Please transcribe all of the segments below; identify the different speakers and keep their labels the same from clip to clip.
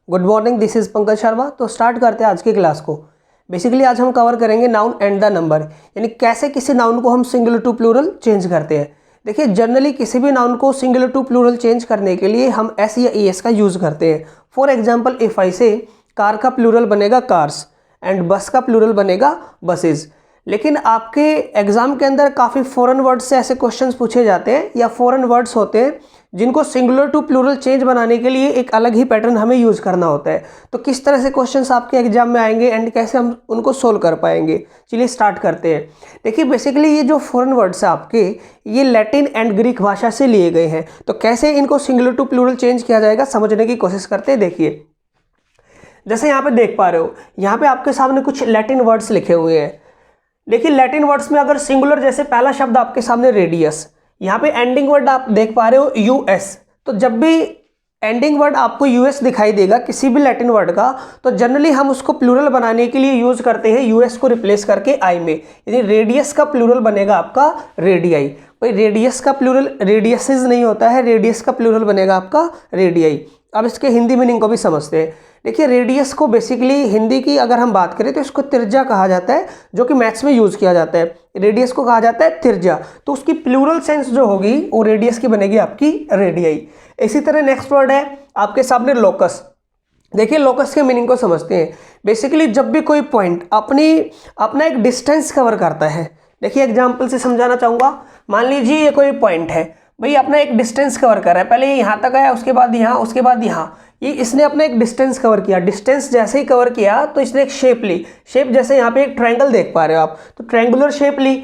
Speaker 1: Good morning, this is Pankaj Sharma. तो start करते हैं आज की क्लास को। बेसिकली आज हम कवर करेंगे नाउन एंड द नंबर, यानी कैसे किसी नाउन को हम सिंगुलर टू प्लूरल चेंज करते हैं। देखिए, जनरली किसी भी नाउन को सिंगुलर टू प्लूरल चेंज करने के लिए हम एस या ई एस का यूज़ करते हैं। फॉर एग्जाम्पल, इफ आई से कार का प्लूरल बनेगा कार्स एंड बस का प्लूरल बनेगा बसेज। लेकिन आपके एग्जाम के अंदर काफ़ी फॉरेन वर्ड्स से ऐसे क्वेश्चंस पूछे जाते हैं या फॉरेन वर्ड्स होते हैं जिनको सिंगुलर टू प्लूरल चेंज बनाने के लिए एक अलग ही पैटर्न हमें यूज़ करना होता है। तो किस तरह से क्वेश्चंस आपके एग्जाम में आएंगे एंड कैसे हम उनको सोल्व कर पाएंगे, चलिए स्टार्ट करते हैं। देखिए, बेसिकली ये जो फॉरेन वर्ड्स है आपके, ये लैटिन एंड ग्रीक भाषा से लिए गए हैं। तो कैसे इनको सिंगुलर टू प्लूरल चेंज किया जाएगा समझने की कोशिश करते हैं। देखिए, जैसे यहाँ पे देख पा रहे हो, यहाँ पे आपके सामने कुछ लैटिन वर्ड्स लिखे हुए हैं। देखिए, लैटिन वर्ड्स में अगर सिंगुलर, जैसे पहला शब्द आपके सामने रेडियस, यहाँ पे एंडिंग वर्ड आप देख पा रहे हो यूएस। तो जब भी एंडिंग वर्ड आपको यूएस दिखाई देगा किसी भी लैटिन वर्ड का, तो जनरली हम उसको प्लूरल बनाने के लिए यूज करते हैं यूएस को रिप्लेस करके आई में, यानी रेडियस का प्लूरल बनेगा आपका रेडियाई। भाई, रेडियस का प्लूरल रेडियसेस नहीं होता है, रेडियस का प्लूरल बनेगा आपका रेडियाई। अब इसके हिंदी मीनिंग को भी समझते हैं। देखिए, रेडियस को बेसिकली हिंदी की अगर हम बात करें तो इसको त्रिज्या कहा जाता है, जो कि मैथ्स में यूज़ किया जाता है। रेडियस को कहा जाता है त्रिज्या, तो उसकी प्लूरल सेंस जो होगी वो रेडियस की बनेगी आपकी रेडियाई। इसी तरह नेक्स्ट वर्ड है आपके सामने लोकस। देखिए, लोकस के मीनिंग को समझते हैं। बेसिकली जब भी कोई पॉइंट अपना एक डिस्टेंस कवर करता है, देखिए एग्जाम्पल से समझाना चाहूँगा। मान लीजिए ये कोई पॉइंट है, भाई अपना एक डिस्टेंस कवर कर रहा है, पहले ये यहाँ तक आया, उसके बाद यहाँ, उसके बाद यहाँ, ये इसने अपना एक डिस्टेंस कवर किया। डिस्टेंस जैसे ही कवर किया तो इसने एक शेप ली। शेप जैसे यहाँ पे एक ट्रायंगल देख पा रहे हो आप, तो ट्रायंगुलर शेप ली।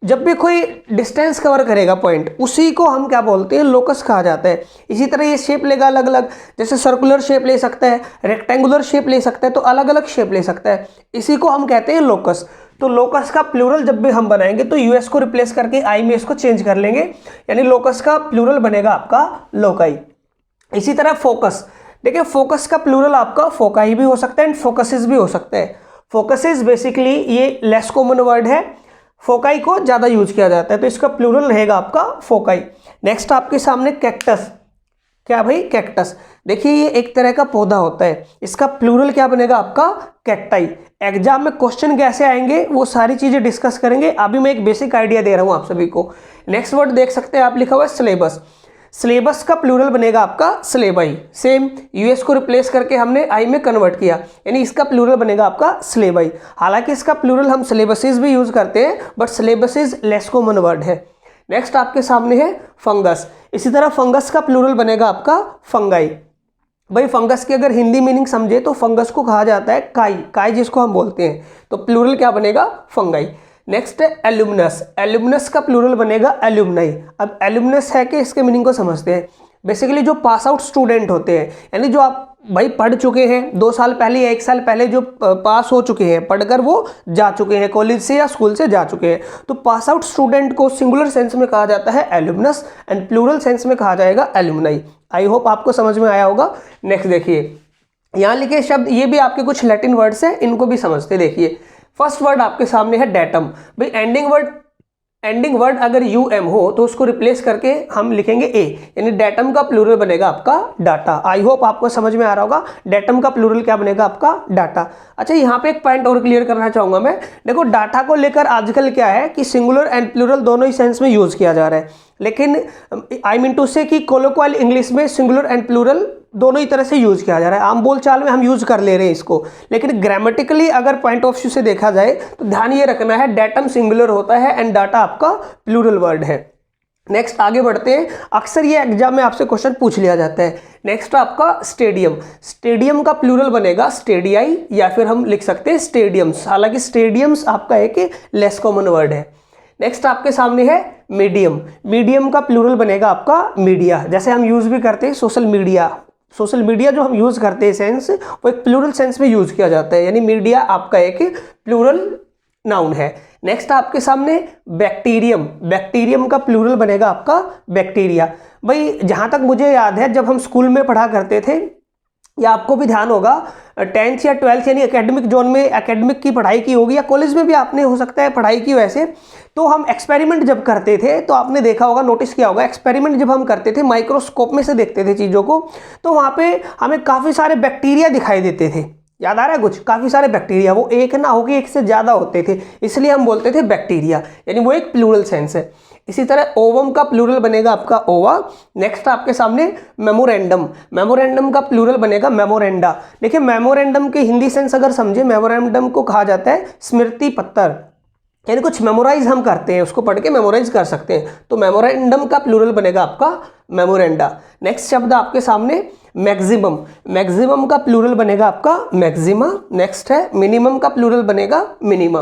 Speaker 1: जब भी कोई डिस्टेंस कवर करेगा पॉइंट, उसी को हम क्या बोलते हैं, लोकस कहा जाता है। इसी तरह ये शेप लेगा अलग अलग, जैसे सर्कुलर शेप ले सकता है, रेक्टेंगुलर शेप ले सकता है, तो अलग अलग शेप ले सकता है। इसी को हम कहते हैं लोकस। तो लोकस का प्लूरल जब भी हम बनाएंगे तो यूएस को रिप्लेस करके आई में इसको चेंज कर लेंगे, यानी लोकस का प्लूरल बनेगा आपका लोकाई। इसी तरह फोकस। देखिए, फोकस का प्लूरल आपका फोकाई भी हो सकता है एंड फोकसेस भी हो सकता है। फोकसेस बेसिकली ये लेस कॉमन वर्ड है, फोकाई को ज़्यादा यूज किया जाता है, तो इसका प्लूरल रहेगा आपका फोकाई। नेक्स्ट आपके सामने कैक्टस। क्या भाई, कैक्टस। देखिए, ये एक तरह का पौधा होता है, इसका प्लूरल क्या बनेगा आपका कैक्टाई। एग्जाम में क्वेश्चन कैसे आएंगे वो सारी चीज़ें डिस्कस करेंगे, अभी मैं एक बेसिक आइडिया दे रहा हूँ आप सभी को। नेक्स्ट वर्ड देख सकते हैं आप, लिखा हुआ है सिलेबस। सिलेबस का प्लूरल बनेगा आपका सिलेबाई। सेम यूएस को रिप्लेस करके हमने आई में कन्वर्ट किया, यानी इसका प्लूरल बनेगा आपका सिलेबाई। हालांकि इसका प्लूरल हम सिलेबसेस भी यूज करते हैं, but syllabuses less common word है। नेक्स्ट आपके सामने है फंगस। इसी तरह फंगस का प्लूरल बनेगा आपका फंगाई। भाई, फंगस की अगर हिंदी मीनिंग समझे तो फंगस को कहा जाता है काई, काई जिसको हम बोलते हैं, तो प्लूरल क्या बनेगा, फंगाई। नेक्स्ट है एल्यूमिनस। एल्यूमिनस का प्लूरल बनेगा एल्यूमनाई। अब एल्यूमिनस है कि इसके मीनिंग को समझते हैं। बेसिकली जो पास आउट स्टूडेंट होते हैं, यानी जो आप भाई पढ़ चुके हैं 2 साल पहले या 1 साल पहले, जो पास हो चुके हैं, पढ़कर वो जा चुके हैं, कॉलेज से या स्कूल से जा चुके हैं, तो पास आउट स्टूडेंट को सिंगुलर सेंस में कहा जाता है एल्यूमिनस एंड प्लूरल सेंस में कहा जाएगा एल्यूमनाई। आई होप आपको समझ में आया होगा। नेक्स्ट देखिए, यहाँ लिखे शब्द ये भी आपके कुछ लैटिन वर्ड्स हैं, इनको भी समझते। देखिए, फर्स्ट वर्ड आपके सामने है डेटम। भाई, एंडिंग वर्ड अगर यूएम हो तो उसको रिप्लेस करके हम लिखेंगे ए, यानी डेटम का प्लूरल बनेगा आपका डाटा। आई होप आपको समझ में आ रहा होगा। डेटम का प्लूरल क्या बनेगा आपका डाटा। अच्छा, यहाँ पे एक पॉइंट और क्लियर करना चाहूंगा मैं। देखो, डाटा को लेकर आजकल क्या है कि सिंगुलर एंड प्लूरल दोनों ही सेंस में यूज किया जा रहा है, लेकिन आई मीन टू से कि कोलोक्वल इंग्लिश में सिंगुलर एंड प्लूरल दोनों ही तरह से यूज किया जा रहा है। आम बोलचाल में हम यूज कर ले रहे हैं इसको, लेकिन ग्रामेटिकली अगर पॉइंट ऑफ व्यू से देखा जाए तो ध्यान ये रखना है, डेटम सिंगुलर होता है एंड डाटा आपका प्लूरल वर्ड है। नेक्स्ट आगे बढ़ते हैं। अक्सर ये एग्जाम में आपसे क्वेश्चन पूछ लिया जाता है। नेक्स्ट आपका स्टेडियम। स्टेडियम का प्लूरल बनेगा स्टेडियाई, या फिर हम लिख सकते हैं स्टेडियम्स। हालांकि स्टेडियम्स आपका एक लेस कॉमन वर्ड है। नेक्स्ट आपके सामने है मीडियम। मीडियम का प्लूरल बनेगा आपका मीडिया, जैसे हम यूज भी करते हैं सोशल मीडिया। सोशल मीडिया जो हम यूज करते हैं सेंस, वो एक प्लूरल सेंस में यूज किया जाता है, यानी मीडिया आपका एक प्लूरल नाउन है। नेक्स्ट आपके सामने बैक्टीरियम। बैक्टीरियम का प्लूरल बनेगा आपका बैक्टीरिया। भाई, जहाँ तक मुझे याद है, जब हम स्कूल में पढ़ा करते थे या आपको भी ध्यान होगा 10th या 12th यानी एकेडमिक जोन में एकेडमिक की पढ़ाई की होगी, या कॉलेज में भी आपने हो सकता है पढ़ाई की वैसे, तो हम एक्सपेरिमेंट जब करते थे तो आपने देखा होगा, नोटिस किया होगा, एक्सपेरिमेंट जब हम करते थे माइक्रोस्कोप में से देखते थे चीज़ों को, तो वहाँ पे हमें काफ़ी सारे बैक्टीरिया दिखाई देते थे। याद आ रहा है कुछ? काफ़ी सारे बैक्टीरिया, वो एक ना होके एक से ज़्यादा होते थे, इसलिए हम बोलते थे बैक्टीरिया, यानी वो एक प्लूरल सेंस है। इसी तरह ओवम का प्लूरल बनेगा आपका ओवा। नेक्स्ट आपके सामने मेमोरेंडम, मेमोरेंडम का प्लूरल बनेगा मेमोरेंडा। देखिए मेमोरेंडम के हिंदी सेंस अगर समझे, मेमोरेंडम को कहा जाता है स्मृति पत्र, यानी कुछ मेमोराइज हम करते हैं, उसको पढ़ के मेमोराइज कर सकते हैं, तो मेमोरेंडम का प्लूरल बनेगा आपका मेमोरेंडा। नेक्स्ट शब्द आपके सामने मैक्सिमम, मैक्सिमम का प्लूरल बनेगा आपका मैक्सिमा। नेक्स्ट है मिनिमम का प्लूरल बनेगा मिनिमा।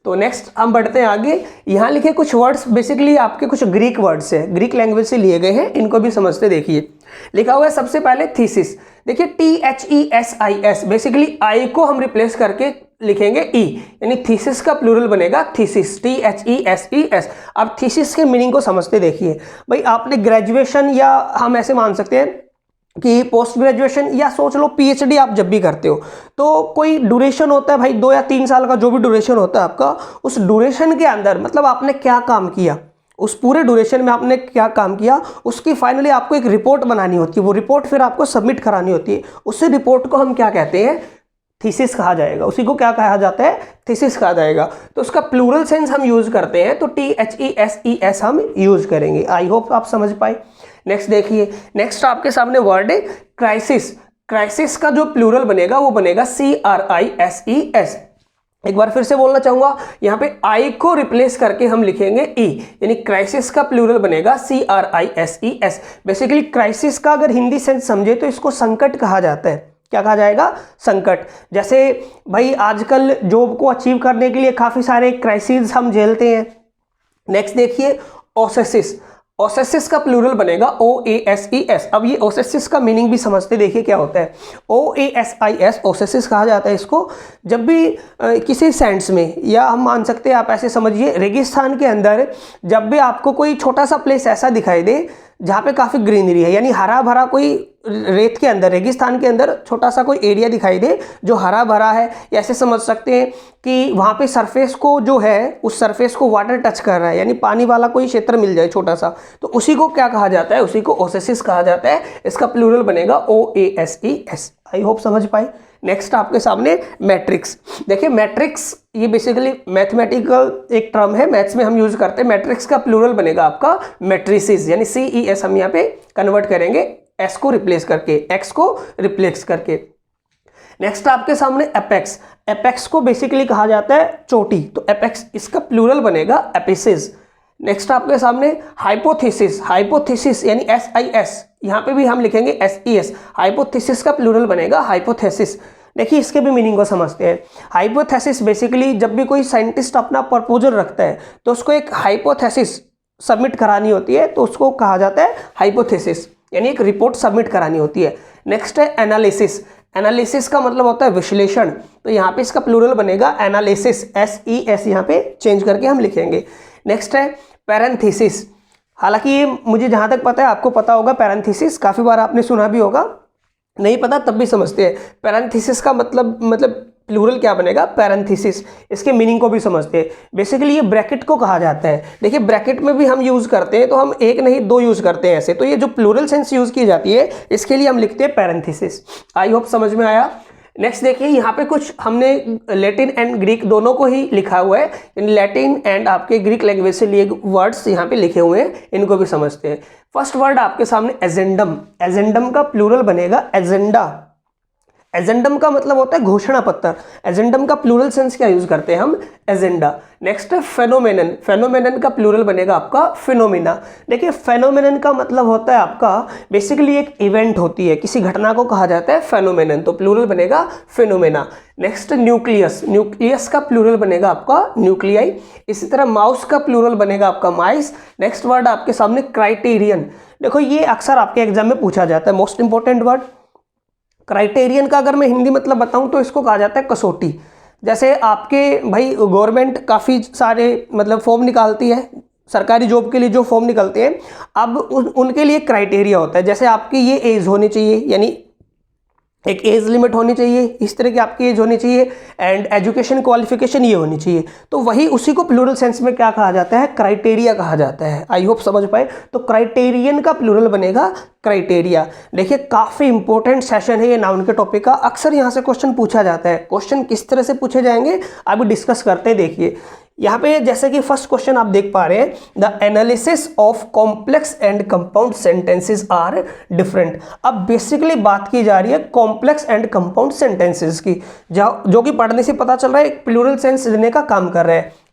Speaker 1: तो नेक्स्ट हम बढ़ते हैं आगे। यहाँ लिखे कुछ वर्ड्स बेसिकली आपके कुछ ग्रीक वर्ड्स है, ग्रीक लैंग्वेज से लिए गए हैं, इनको भी समझते देखिए। लिखा हुआ है सबसे पहले थीसिस, देखिए THESIS, बेसिकली आई को हम रिप्लेस करके लिखेंगे ई, यानी थीसिस का प्लूरल बनेगा थीसिस, THESES। अब थीसिस के मीनिंग को समझते देखिए। भाई आपने ग्रेजुएशन, या हम ऐसे मान सकते हैं कि पोस्ट ग्रेजुएशन, या सोच लो PhD आप जब भी करते हो तो कोई ड्यूरेशन होता है भाई, 2 या 3 साल का जो भी ड्यूरेशन होता है आपका, उस ड्यूरेशन के अंदर मतलब आपने क्या काम किया, उस पूरे ड्यूरेशन में आपने क्या काम किया, उसकी फाइनली आपको एक रिपोर्ट बनानी होती है, वो रिपोर्ट फिर आपको सबमिट करानी होती है। उस रिपोर्ट को हम क्या कहते हैं? थीसिस कहा जाएगा। उसी को क्या कहा जाता है? थीसिस कहा जाएगा। तो उसका प्लूरल सेंस हम यूज करते हैं, तो THESES हम यूज करेंगे। आई होप आप समझ पाए। नेक्स्ट देखिए, नेक्स्ट आपके सामने वर्ड है क्राइसिस। क्राइसिस का जो प्लूरल बनेगा वो बनेगा CRISES। एक बार फिर से बोलना चाहूंगा, यहाँ पे आई को रिप्लेस करके हम लिखेंगे ई, यानी क्राइसिस का प्लूरल बनेगा CRISES। बेसिकली क्राइसिस का अगर हिंदी सेंस समझे तो इसको संकट कहा जाता है। क्या कहा जाएगा? संकट। जैसे भाई आजकल जॉब को अचीव करने के लिए काफ़ी सारे क्राइसिस हम झेलते हैं। नेक्स्ट देखिए ओसेसिस, ओसेसिस का प्लूरल बनेगा OASES। अब ये ओसेसिस का मीनिंग भी समझते देखिए क्या होता है। OASIS, ओसेसिस कहा जाता है इसको जब भी किसी सेंस में, या हम मान सकते हैं आप ऐसे समझिए रेगिस्तान के अंदर जब भी आपको कोई छोटा सा प्लेस ऐसा दिखाई दे जहाँ पे काफ़ी ग्रीनरी है, यानी हरा भरा, कोई रेत के अंदर, रेगिस्तान के अंदर छोटा सा कोई एरिया दिखाई दे जो हरा भरा है, या ऐसे समझ सकते हैं कि वहाँ पे सरफेस को जो है उस सरफेस को वाटर टच कर रहा है, यानी पानी वाला कोई क्षेत्र मिल जाए छोटा सा, तो उसी को क्या कहा जाता है? उसी को ओसेसिस कहा जाता है। इसका प्लूरल बनेगा OASES। आई होप समझ पाए। नेक्स्ट आपके सामने मैट्रिक्स। देखिए मैट्रिक्स ये बेसिकली मैथमेटिकल एक टर्म है, मैथ्स में हम यूज करते हैं। मैट्रिक्स का प्लूरल बनेगा आपका मैट्रिसेस, यानी CES हम यहाँ पे कन्वर्ट करेंगे, S को रिप्लेस करके, X को रिप्लेस करके। नेक्स्ट आपके सामने एपेक्स, एपेक्स को बेसिकली कहा जाता है चोटी, तो एपेक्स इसका प्लूरल बनेगा एपिसेस। नेक्स्ट आपके सामने हाइपोथेसिस, हाइपोथेसिस यानी SIS, यहाँ पे भी हम लिखेंगे SES। हाइपोथेसिस का प्लूरल बनेगा हाइपोथेसिस। देखिए इसके भी मीनिंग को समझते हैं। हाइपोथेसिस बेसिकली जब भी कोई साइंटिस्ट अपना प्रपोजल रखता है तो उसको एक हाइपोथेसिस सबमिट करानी होती है, तो उसको कहा जाता है हाइपोथेसिस, यानी एक रिपोर्ट सबमिट करानी होती है। नेक्स्ट है एनालिसिस, एनालिसिस का मतलब होता है विश्लेषण, तो यहाँ पे इसका प्लूरल बनेगा एनालिसिस, SES यहाँ पे चेंज करके हम लिखेंगे। नेक्स्ट है पैरेंथेसिस, हालांकि ये मुझे जहाँ तक पता है आपको पता होगा, पैरेंथेसिस काफ़ी बार आपने सुना भी होगा, नहीं पता तब भी समझते हैं। पैरेंथेसिस का मतलब प्लूरल क्या बनेगा? पैरेंथेसिस। इसके मीनिंग को भी समझते हैं। बेसिकली ये ब्रैकेट को कहा जाता है। देखिए ब्रैकेट में भी हम यूज़ करते हैं, तो हम एक नहीं 2 यूज़ करते हैं ऐसे, तो ये जो प्लूरल सेंस यूज़ की जाती है इसके लिए हम लिखते हैं पैरेंथेसिस। आई होप समझ में आया। नेक्स्ट देखिए यहाँ पे कुछ हमने लैटिन एंड ग्रीक दोनों को ही लिखा हुआ है, लैटिन एंड आपके ग्रीक लैंग्वेज से लिए वर्ड्स यहाँ पे लिखे हुए हैं, इनको भी समझते हैं। फर्स्ट वर्ड आपके सामने एजेंडम, एजेंडम का प्लूरल बनेगा एजेंडा। एजेंडम का मतलब होता है घोषणा पत्र। एजेंडम का प्लूरल सेंस क्या यूज करते हैं हम? एजेंडा। नेक्स्ट है फेनोमेनन, फेनोमेनन का प्लूरल बनेगा आपका फिनोमिना। देखिए फेनोमेनन का मतलब होता है आपका बेसिकली एक इवेंट होती है, किसी घटना को कहा जाता है फेनोमेनन, तो प्लूरल बनेगा फिनोमेना। नेक्स्ट न्यूक्लियस, न्यूक्लियस का प्लूरल बनेगा आपका न्यूक्लियाई। इसी तरह माउस का प्लूरल बनेगा आपका माइस। नेक्स्ट वर्ड आपके सामने क्राइटेरियन, देखो ये अक्सर आपके एग्जाम में पूछा जाता है, मोस्ट इंपॉर्टेंट वर्ड। क्राइटेरियन का अगर मैं हिंदी मतलब बताऊं तो इसको कहा जाता है कसौटी। जैसे आपके भाई गवर्नमेंट काफ़ी सारे मतलब फॉर्म निकालती है, सरकारी जॉब के लिए जो फॉर्म निकलते हैं, अब उनके लिए क्राइटेरिया होता है। जैसे आपकी ये एज होनी चाहिए, यानी एक एज लिमिट होनी चाहिए, इस तरह की आपकी एज होनी चाहिए, एंड एजुकेशन क्वालिफिकेशन ये होनी चाहिए। तो वही उसी को प्लूरल सेंस में क्या कहा जाता है, क्राइटेरिया कहा जाता है। आई होप समझ पाए। तो क्राइटेरियन का प्लूरल बनेगा क्राइटेरिया। देखिए काफ़ी इंपॉर्टेंट सेशन है ये नाउन के टॉपिक का, अक्सर यहाँ से क्वेश्चन पूछा जाता है। क्वेश्चन किस तरह से पूछे जाएंगे अभी डिस्कस करते हैं। देखिए यहाँ पे जैसे कि फर्स्ट क्वेश्चन आप देख पा रहे हैं, the analysis of complex and compound sentences are different. अब बेसिकली बात की जा रही है कॉम्प्लेक्स एंड कंपाउंड सेंटेंसेस की, जो कि पढ़ने से पता चल रहा है एक प्लूरल सेंस देने का काम कर रहा है।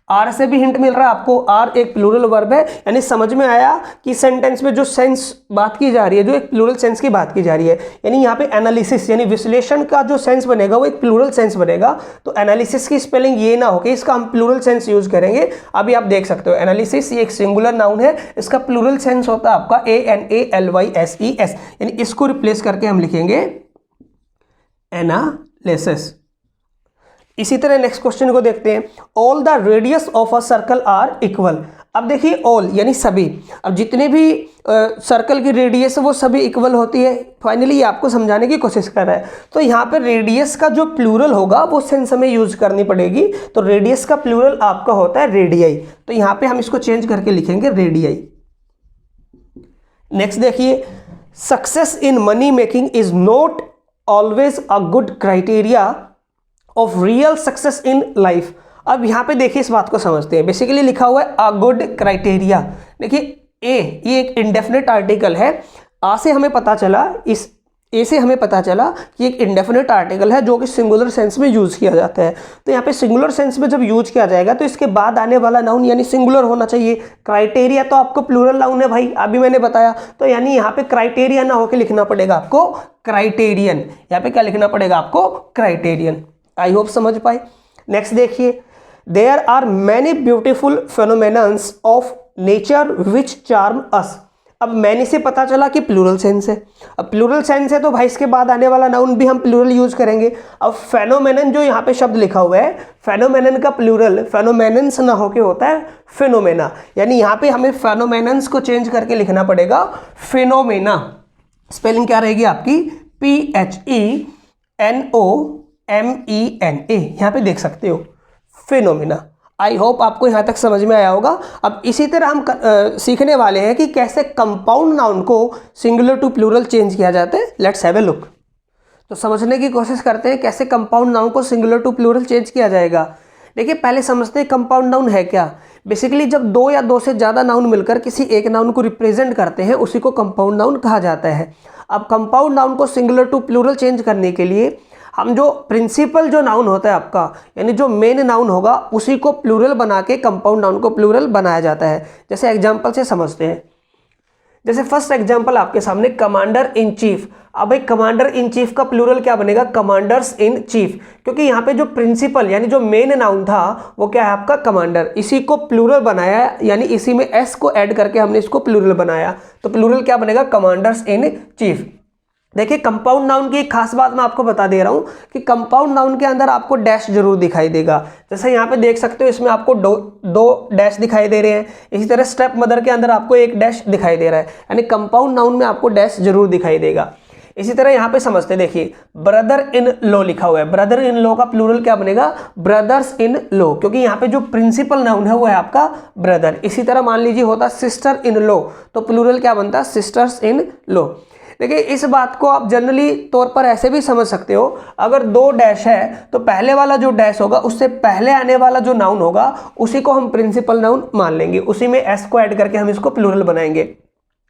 Speaker 1: आर से भी हिंट मिल रहा है आपको, आर एक प्लूरल वर्ब है, यानी समझ में आया कि सेंटेंस में जो सेंस बात की जा रही है, जो एक प्लूरल सेंस की बात की जा रही है, यानी यहाँ पे एनालिसिस यानी विश्लेषण का जो सेंस बनेगा वो एक प्लूरल सेंस बनेगा। तो एनालिसिस की स्पेलिंग ये ना हो कि इसका हम प्लूरल सेंस यूज करेंगे। अभी आप देख सकते हो एनालिसिस ये एक सिंगुलर नाउन है, इसका प्लूरल सेंस होता है आपका ANALYSES, यानी इसको रिप्लेस करके हम लिखेंगे एनालिसिस। इसी तरह नेक्स्ट क्वेश्चन को देखते हैं, all the radius of a circle are equal. अब देखिए ऑल यानी सभी, अब जितने भी सर्कल की रेडियस है वो सभी इक्वल होती है। फाइनली ये आपको समझाने की कोशिश कर रहा है। तो यहाँ पे रेडियस का जो प्लूरल होगा वो सेंस हमें यूज करनी पड़ेगी। तो रेडियस का प्लूरल आपका होता है रेडियाई, तो यहाँ पे हम इसको चेंज करके लिखेंगे रेडियाई। नेक्स्ट देखिए, success in money making is not always a good criteria of real success in life. अब यहाँ पे देखिए इस बात को समझते हैं। बेसिकली लिखा हुआ है अ गुड क्राइटेरिया। देखिए ए ये एक इंडेफिनिट आर्टिकल है, आ से हमें पता चला, इस ए से हमें पता चला कि एक इंडेफिनिट आर्टिकल है जो कि सिंगुलर सेंस में यूज किया जाता है। तो यहाँ पे सिंगुलर सेंस में जब यूज किया जाएगा तो इसके बाद आने वाला नाउन यानी सिंगुलर होना चाहिए। क्राइटेरिया तो आपको प्लूरल नाउन है भाई, अभी मैंने बताया। तो यानी यहाँ पे क्राइटेरिया ना होकर लिखना पड़ेगा आपको क्राइटेरियन। यहाँ पे क्या लिखना पड़ेगा आपको, क्राइटेरियन। आई होप समझ पाए। नेक्स्ट देखिए, there are many beautiful phenomenons of nature which charm us. अब मैनी से पता चला कि प्लूरल सेंस है। अब प्लूरल सेंस है तो भाई इसके बाद आने वाला नाउन भी हम प्लूरल यूज करेंगे। अब फेनोमेनन जो यहाँ पे शब्द लिखा हुआ है, फेनोमेनन का प्लूरल फेनोमेनन्स ना होके होता है फिनोमेना, यानी यहाँ पे हमें फेनोमेनन्स को चेंज करके लिखना पड़ेगा फिनोमेना। स्पेलिंग क्या रहेगी आपकी, PHENOMENA। यहाँ पे देख सकते हो फिनोमेना। आई होप आपको यहाँ तक समझ में आया होगा। अब इसी तरह हम सीखने वाले हैं कि कैसे कंपाउंड नाउन को सिंगुलर टू प्लूरल चेंज किया जाता है। Let's have a look. तो समझने की कोशिश करते हैं कैसे कंपाउंड नाउन को सिंगुलर टू प्लूरल चेंज किया जाएगा। देखिए पहले समझते हैं कंपाउंड नाउन है क्या। बेसिकली जब दो या दो से ज़्यादा नाउन मिलकर किसी एक नाउन को रिप्रेजेंट करते हैं उसी को कंपाउंड नाउन कहा जाता है। अब कंपाउंड नाउन को सिंगुलर टू प्लूरल चेंज करने के लिए हम जो प्रिंसिपल जो नाउन होता है आपका, यानी जो मेन नाउन होगा उसी को प्लूरल बना के कंपाउंड नाउन को प्लूरल बनाया जाता है। जैसे एग्जांपल से समझते हैं। जैसे फर्स्ट एग्जांपल आपके सामने कमांडर इन चीफ। अब भाई कमांडर इन चीफ का प्लूरल क्या बनेगा, कमांडर्स इन चीफ, क्योंकि यहाँ पे जो प्रिंसिपल यानी जो मेन नाउन था वो क्या है आपका कमांडर, इसी को प्लूरल बनाया, यानी इसी में एस को ऐड करके हमने इसको प्लूरल बनाया। तो प्लूरल क्या बनेगा, कमांडर्स इन चीफ। देखिए कंपाउंड नाउन की एक खास बात मैं आपको बता दे रहा हूँ कि कंपाउंड नाउन के अंदर आपको डैश जरूर दिखाई देगा। जैसे यहाँ पे देख सकते हो इसमें आपको दो डैश दिखाई दे रहे हैं। इसी तरह स्टेप मदर के अंदर आपको एक डैश दिखाई दे रहा है, यानी कंपाउंड नाउन में आपको डैश जरूर दिखाई देगा। इसी तरह यहाँ पे समझते देखिए ब्रदर इन लॉ लिखा हुआ है। ब्रदर इन लॉ का प्लूरल क्या बनेगा, ब्रदर्स इन लॉ, क्योंकि यहाँ पे जो प्रिंसिपल नाउन है वो है आपका ब्रदर। इसी तरह मान लीजिए होता सिस्टर इन लॉ, तो प्लूरल क्या बनता है, सिस्टर्स इन लॉ। देखिए इस बात को आप जनरली तौर पर ऐसे भी समझ सकते हो, अगर दो डैश है तो पहले वाला जो डैश होगा उससे पहले आने वाला जो नाउन होगा उसी को हम प्रिंसिपल नाउन मान लेंगे, उसी में एस को ऐड करके हम इसको प्लूरल बनाएंगे।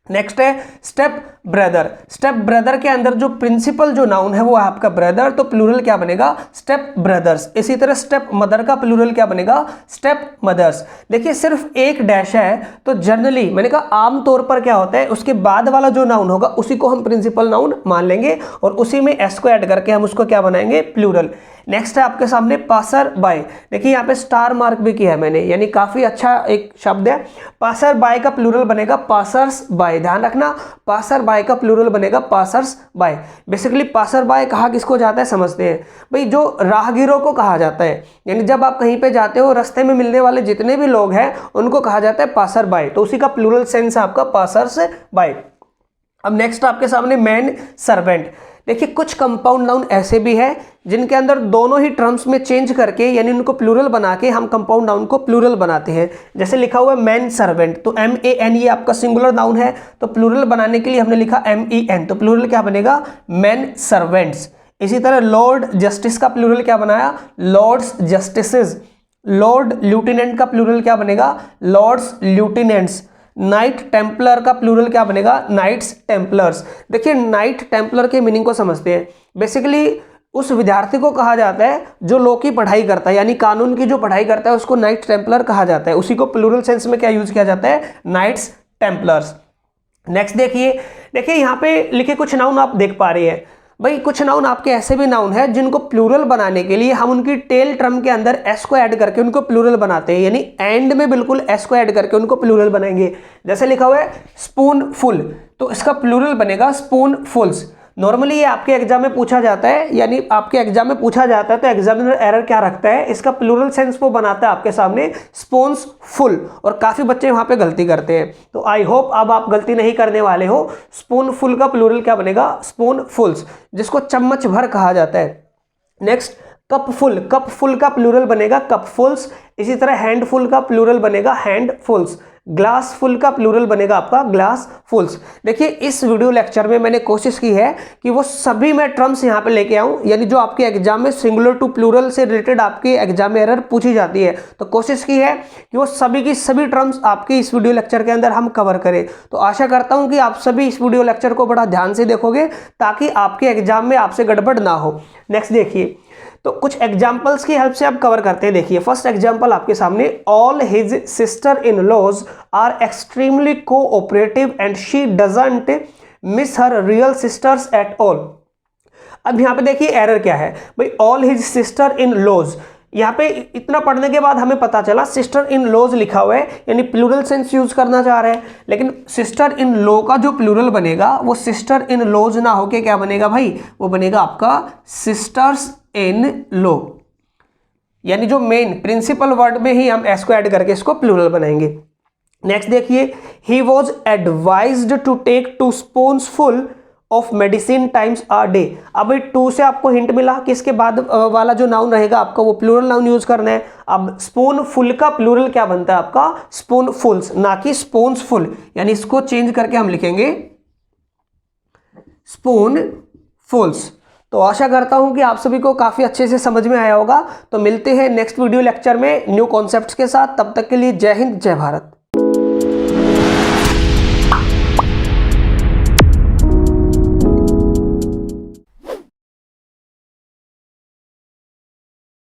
Speaker 1: नेक्स्ट है स्टेप ब्रदर। स्टेप ब्रदर के अंदर जो प्रिंसिपल जो नाउन है वो है आपका ब्रदर, तो प्लूरल क्या बनेगा, स्टेप ब्रदर्स। इसी तरह स्टेप मदर का प्लूरल क्या बनेगा, स्टेप मदर्स। देखिए सिर्फ एक डैश है तो जनरली मैंने कहा आमतौर पर क्या होता है, उसके बाद वाला जो नाउन होगा उसी को हम प्रिंसिपल नाउन मान लेंगे और उसी में एस को ऐड करके हम उसको क्या बनाएंगे, प्लूरल। नेक्स्ट है आपके सामने पासर बाय। देखिए यहाँ पे स्टार मार्क भी किया है मैंने, यानी काफी अच्छा एक शब्द है। पासर बाय का प्लूरल बनेगा पासर्स बाय। ध्यान रखना पासर बाय का प्लूरल बनेगा passers by. Basically passer by कहा किसको जाता है समझते हैं भाई, जो राहगीरों को कहा जाता है, यानी जब आप कहीं पे जाते हो रास्ते में मिलने वाले जितने भी लोग हैं उनको कहा जाता है पासर बाय, तो उसी का प्लूरल सेंस है आपका पासर्स बाय। अब नेक्स्ट आपके सामने मैन सर्वेंट। देखिए कुछ कंपाउंड नाउन ऐसे भी है जिनके अंदर दोनों ही टर्म्स में चेंज करके यानी उनको प्लूरल बना के हम कंपाउंड नाउन को प्लूरल बनाते हैं। जैसे लिखा हुआ है मैन सर्वेंट, तो MAN ये आपका सिंगुलर नाउन है, तो प्लूरल बनाने के लिए हमने लिखा MEN, तो प्लूरल क्या बनेगा मैन सर्वेंट्स। इसी तरह लॉर्ड जस्टिस का प्लूरल क्या बनाया लॉर्ड्स जस्टिसेस। लॉर्ड ल्यूटिनेंट का प्लूरल क्या बनेगा लॉर्ड्स ल्यूटिनेंट्स। नाइट टेम्पलर का प्लूरल क्या बनेगा नाइट्स टेम्पलर्स। देखिए नाइट टेम्पलर के मीनिंग को समझते हैं। बेसिकली उस विद्यार्थी को कहा जाता है जो लॉ की पढ़ाई करता है, यानी कानून की जो पढ़ाई करता है उसको नाइट टेम्पलर कहा जाता है। उसी को प्लूरल सेंस में क्या यूज किया जाता है नाइट्स टेम्पलर्स। नेक्स्ट देखिए यहाँ पे लिखे कुछ नाउन आप देख पा रहे हैं भाई। कुछ नाउन आपके ऐसे भी नाउन है जिनको प्लूरल बनाने के लिए हम उनकी टेल टर्म के अंदर एस को ऐड करके उनको प्लूरल बनाते हैं, यानी एंड में बिल्कुल एस को ऐड करके उनको प्लूरल बनाएंगे। जैसे लिखा हुआ है स्पून फुल, तो इसका प्लूरल बनेगा स्पून फुल्स। नॉर्मली ये आपके एग्जाम में पूछा जाता है, यानी आपके एग्जाम में पूछा जाता है तो एग्जामिनर एरर क्या रखता है, इसका प्लूरल सेंस वो बनाता है आपके सामने स्पून्स फुल, और काफी बच्चे वहां पे गलती करते हैं। तो आई होप अब आप गलती नहीं करने वाले हो। स्पून फुल का प्लूरल क्या बनेगा स्पून फुल्स, जिसको चम्मच भर कहा जाता है। नेक्स्ट कप फुल का प्लूरल बनेगा कप फुल्स। इसी तरह हैंडफुल का प्लूरल बनेगा हैंड फुल्स। ग्लास फुल का प्लूरल बनेगा आपका ग्लास फुल्स। देखिए इस वीडियो लेक्चर में मैंने कोशिश की है कि वो सभी मैं टर्म्स यहाँ पे लेके आऊँ, यानी जो आपके एग्जाम में सिंगुलर टू प्लूरल से रिलेटेड आपके एग्जाम में एरर पूछी जाती है, तो कोशिश की है कि वो सभी की सभी टर्म्स आपके इस वीडियो लेक्चर के अंदर हम कवर करें। तो आशा करता हूँ कि आप सभी इस वीडियो लेक्चर को बड़ा ध्यान से देखोगे ताकि आपके एग्जाम में आपसे गड़बड़ ना हो। नेक्स्ट देखिए, तो कुछ एग्जाम्पल्स की हेल्प से आप कवर करते हैं। देखिए फर्स्ट एग्जाम्पल आपके सामने, all his sister in laws are extremely cooperative and she doesn't miss her real sisters at all. अब यहाँ पे देखिए एरर क्या है भाई, all his sister in laws, यहाँ पे इतना पढ़ने के बाद हमें पता चला सिस्टर इन लॉज लिखा हुआ है, यानी प्लूरल सेंस यूज करना चाह रहे हैं, लेकिन सिस्टर इन लॉ का जो प्लूरल बनेगा वो सिस्टर इन लॉज ना होके क्या बनेगा भाई, वो बनेगा आपका सिस्टर्स इन लॉ, यानी जो मेन प्रिंसिपल वर्ड में ही हम एस को ऐड करके इसको प्लूरल बनाएंगे। नेक्स्ट देखिए, he was advised to take 2 spoons full of medicine times a day. अब 2 से आपको हिंट मिला कि इसके बाद वाला जो नाउन रहेगा आपका वो प्लूरल नाउन यूज करना है। अब स्पून फुल का प्लूरल क्या बनता है आपका स्पून फुल्स, ना कि स्पून्स फुल, यानी इसको चेंज करके हम लिखेंगे स्पून फुल्स। तो आशा करता हूं कि आप सभी को काफी अच्छे से समझ में आया होगा। तो मिलते हैं नेक्स्ट वीडियो लेक्चर में न्यू कॉन्सेप्ट्स के साथ, तब तक के लिए जय हिंद जय भारत।